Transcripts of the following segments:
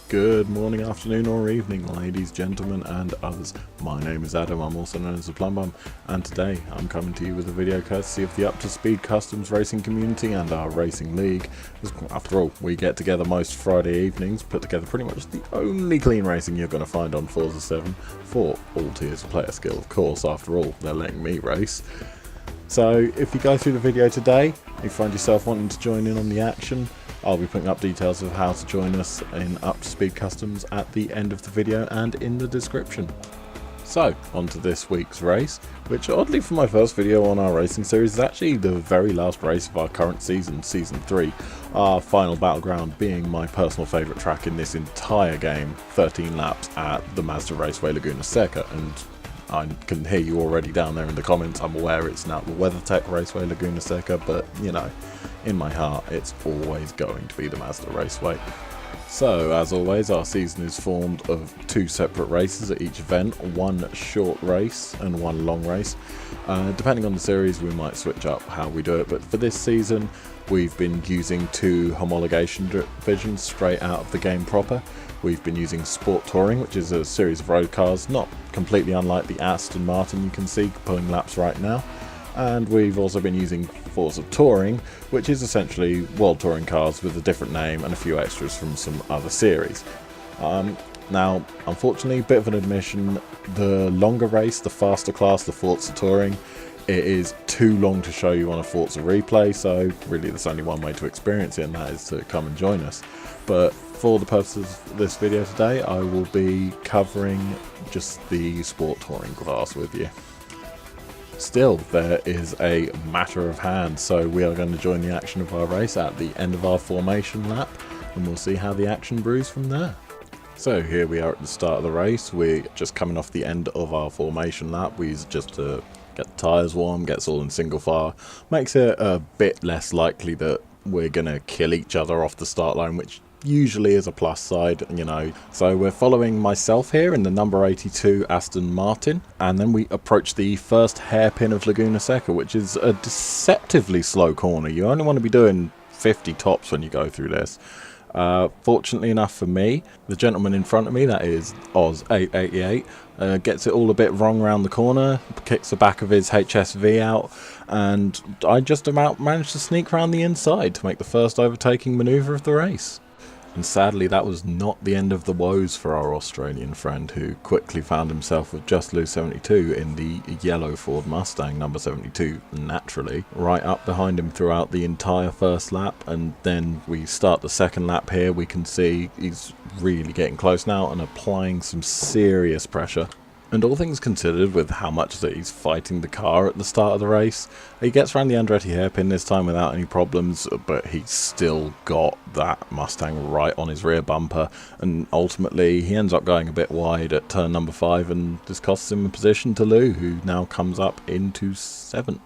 Good morning, afternoon or evening, ladies, gentlemen and others. My name is Adam, I'm also known as the Plum Bum, and today I'm coming to you with a video courtesy of the Up to Speed Customs racing community and our racing league. After all, we get together most Friday evenings, put together pretty much the only clean racing you're going to find on Forza 7 for all tiers of player skill. Of course, after all, they're letting me race. So if you go through the video today, you find yourself wanting to join in on the action, I'll be putting up details of how to join us in Up to Speed Customs at the end of the video and in the description. So, on to this week's race, which oddly for my first video on our racing series is actually the very last race of our current season, Season 3, our final battleground being my personal favourite track in this entire game, 13 laps at the Mazda Raceway Laguna Seca, and I can hear you already down there in the comments. I'm aware it's now the WeatherTech Raceway Laguna Seca, but you know, in my heart it's always going to be the Mazda Raceway. So as always, our season is formed of two separate races at each event, one short race and one long race. Depending on the series we might switch up how we do it, but for this season we've been using two homologation divisions straight out of the game proper. We've been using Sport Touring, which is a series of road cars, not completely unlike the Aston Martin you can see pulling laps right now. And we've also been using Forza Touring, which is essentially World Touring cars with a different name and a few extras from some other series. Now, unfortunately, bit of an admission, the longer race, the faster class, the Forza Touring, it is too long to show you on a Forza replay, so really there's only one way to experience it, and that is to come and join us. But for the purposes of this video today, I will be covering just the Sport Touring class with you. Still, there is a matter of hand, so we are going to join the action of our race at the end of our formation lap, and we'll see how the action brews from there. So here we are at the start of the race. We're just coming off the end of our formation lap. We use just to get the tyres warm, gets all in single file, makes it a bit less likely that we're going to kill each other off the start line, which usually is a plus side, you know. So we're following myself here in the number 82 Aston Martin, and then we approach the first hairpin of Laguna Seca, which is a deceptively slow corner. You only want to be doing 50 tops when you go through this. Fortunately enough for me, the gentleman in front of me, that is Oz888, gets it all a bit wrong around the corner, kicks the back of his HSV out, and I just about managed to sneak around the inside to make the first overtaking manoeuvre of the race. And sadly, that was not the end of the woes for our Australian friend, who quickly found himself with just Lou 72 in the yellow Ford Mustang number 72, naturally, right up behind him throughout the entire first lap. And then we start the second lap here. We can see he's really getting close now and applying some serious pressure. And all things considered, with how much that he's fighting the car at the start of the race, he gets around the Andretti hairpin this time without any problems, but he's still got that Mustang right on his rear bumper, and ultimately he ends up going a bit wide at turn number 5, and this costs him a position to Lou, who now comes up into 7th.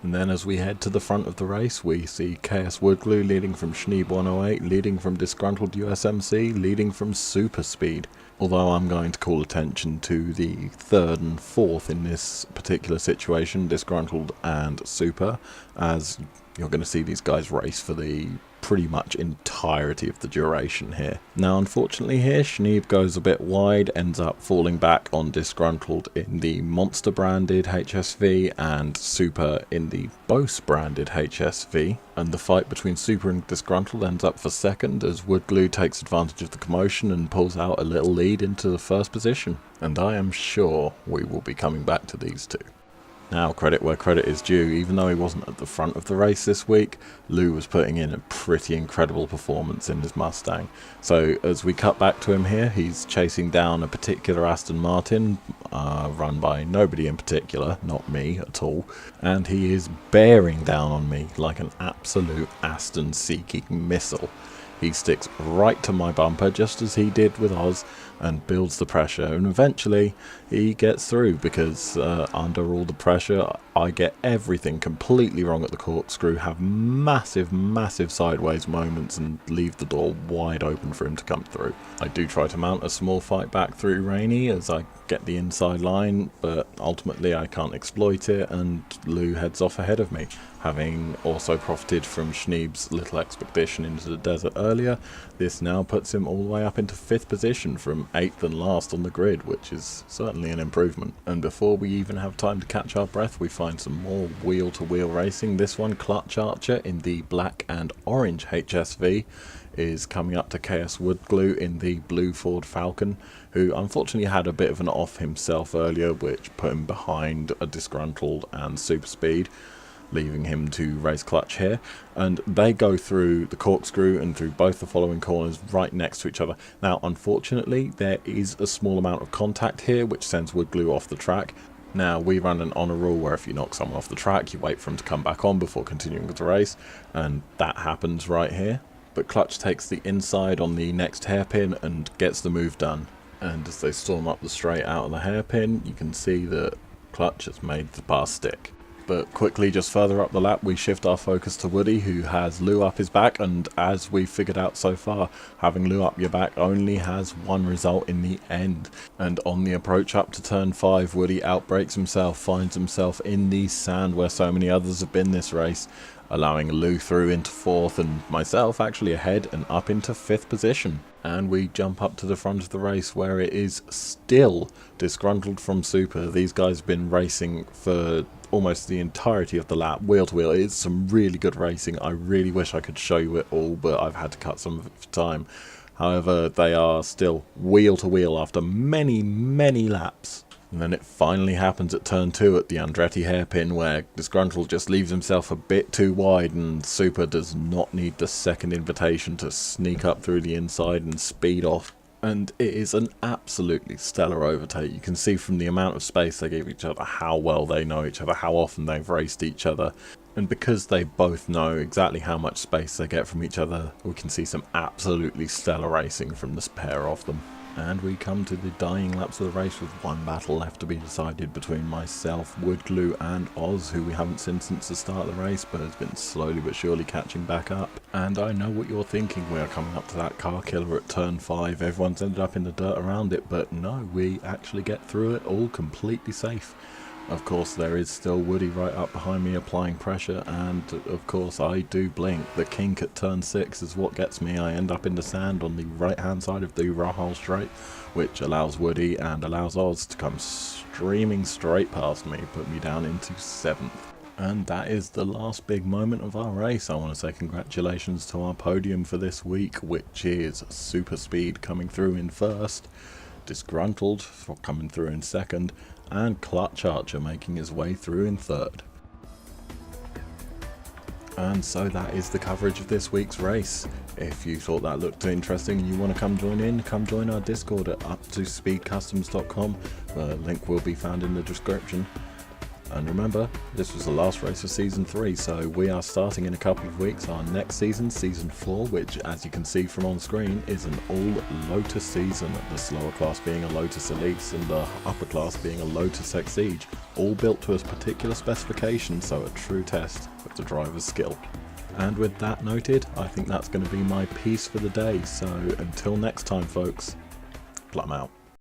And then as we head to the front of the race, we see KS Woodglue leading from Schneeb 108, leading from Disgruntled USMC, leading from Super Speed. Although I'm going to call attention to the 3rd and 4th in this particular situation, Disgruntled and Super, as you're going to see these guys race for the pretty much entirety of the duration here. Now unfortunately here, Schneeb goes a bit wide, ends up falling back on Disgruntled in the Monster branded HSV and Super in the Bose branded HSV, and the fight between Super and Disgruntled ends up for 2nd as Woodglue takes advantage of the commotion and pulls out a little lead into the 1st position. And I am sure we will be coming back to these two. Now, credit where credit is due. Even though he wasn't at the front of the race this week, Lou was putting in a pretty incredible performance in his Mustang. So as we cut back to him here, he's chasing down a particular Aston Martin, run by nobody in particular, not me at all, and he is bearing down on me like an absolute Aston-seeking missile. He sticks right to my bumper, just as he did with Oz, and builds the pressure, and eventually he gets through because under all the pressure I get everything completely wrong at the corkscrew, have massive sideways moments and leave the door wide open for him to come through. I do try to mount a small fight back through Rainy as I get the inside line, but ultimately I can't exploit it and Lou heads off ahead of me. Having also profited from Schneeb's little expedition into the desert earlier, this now puts him all the way up into 5th position from 8th and last on the grid, which is certainly an improvement. And before we even have time to catch our breath, we find some more wheel-to-wheel racing. This one, Clutch Archer in the black and orange HSV is coming up to KS Woodglue in the blue Ford Falcon, who unfortunately had a bit of an off himself earlier, which put him behind a disgruntled and super speed, leaving him to race Clutch here. And they go through the corkscrew and through both the following corners right next to each other. Now unfortunately there is a small amount of contact here which sends Woodglue off the track. Now we run an honour rule where if you knock someone off the track you wait for him to come back on before continuing with the race, and that happens right here. But Clutch takes the inside on the next hairpin and gets the move done. And as they storm up the straight out of the hairpin, you can see that Clutch has made the pass stick. But quickly, just further up the lap, we shift our focus to Woody, who has Lou up his back, and as we've figured out so far, having Lou up your back only has one result in the end. And on the approach up to turn 5, Woody outbrakes himself, finds himself in the sand where so many others have been this race, allowing Lou through into 4th and myself actually ahead and up into 5th position. And we jump up to the front of the race where it is still disgruntled from Super. These guys have been racing for almost the entirety of the lap, wheel to wheel. It is some really good racing. I really wish I could show you it all, but I've had to cut some of it for time. However, they are still wheel to wheel after many, many laps. And then it finally happens at turn 2 at the Andretti hairpin, where Disgruntled just leaves himself a bit too wide and Super does not need the second invitation to sneak up through the inside and speed off. And it is an absolutely stellar overtake. You can see from the amount of space they give each other how well they know each other, how often they've raced each other. And because they both know exactly how much space they get from each other, we can see some absolutely stellar racing from this pair of them. And we come to the dying laps of the race with one battle left to be decided between myself, Woodglue and Oz, who we haven't seen since the start of the race but has been slowly but surely catching back up. And I know what you're thinking, we are coming up to that car killer at turn 5, everyone's ended up in the dirt around it, but no, we actually get through it all completely safe. Of course there is still Woody right up behind me applying pressure, and of course I do blink. The kink at turn 6 is what gets me. I end up in the sand on the right hand side of the Rahal straight, which allows Woody and allows Oz to come streaming straight past me, put me down into 7th. And that is the last big moment of our race. I want to say congratulations to our podium for this week, which is Super Speed coming through in 1st, Disgruntled for coming through in 2nd, and Clutch Archer making his way through in 3rd. And so that is the coverage of this week's race. If you thought that looked interesting and you want to come join in, come join our Discord at uptospeedcustoms.com. The link will be found in the description. And remember, this was the last race of Season 3, so we are starting in a couple of weeks our next season, Season 4, which, as you can see from on screen, is an all-Lotus season, the slower class being a Lotus Elise and the upper class being a Lotus Exige, all built to a particular specification, so a true test of the driver's skill. And with that noted, I think that's going to be my piece for the day, so until next time folks, plum out.